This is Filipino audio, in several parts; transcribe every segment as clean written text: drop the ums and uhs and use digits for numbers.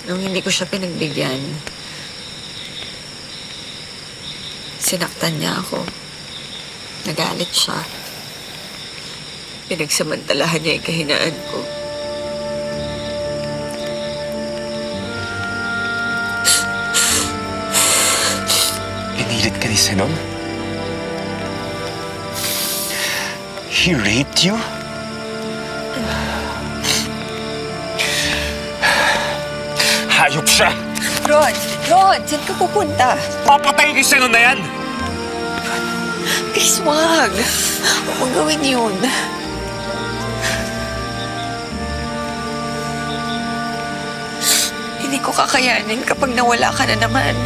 Nung hindi ko siya pinagbigyan, sinaktan niya ako. Nagalit siya. Pinagsamantalahan niya yung kahinaan ko. Pinilit ka ni Zenon? He raped you? Hayop siya! Ron! Saan ka pupunta? Papatay kay Zenon na yan! Please, wag! Huwag mong gawin yun. Hindi ko kakayanin kapag nawala ka na naman.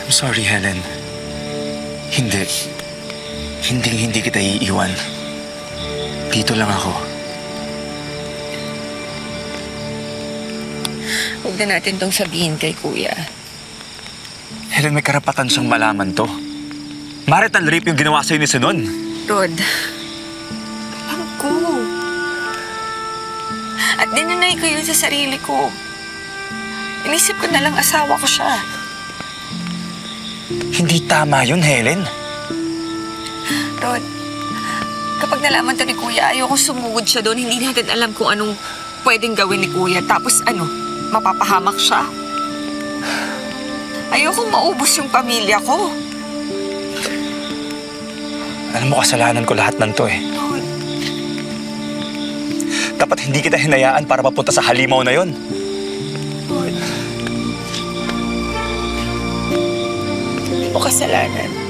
I'm sorry, Helen. Hindi kita iiwan. Dito lang ako. Huwag na natin tong sabihin kay Kuya. Helen, may karapatan siyang malaman to. Marital rape yung ginawa sa'yo ni Zenon. Rod, alam ko. At dinanay ko yun sa sarili ko. Inisip ko na lang asawa ko siya. Hindi tama yun, Helen. Rod, kapag nalaman to ni Kuya, ayoko sumugod siya doon. Hindi natin alam kung anong pwedeng gawin ni Kuya. Tapos mapapahamak siya. Ayoko maubos yung pamilya ko. Alam mo, kasalanan ko lahat ng to eh. Rod. Dapat hindi kita hinayaan para mapunta sa halimaw na yon. Rod. Hindi mo kasalanan.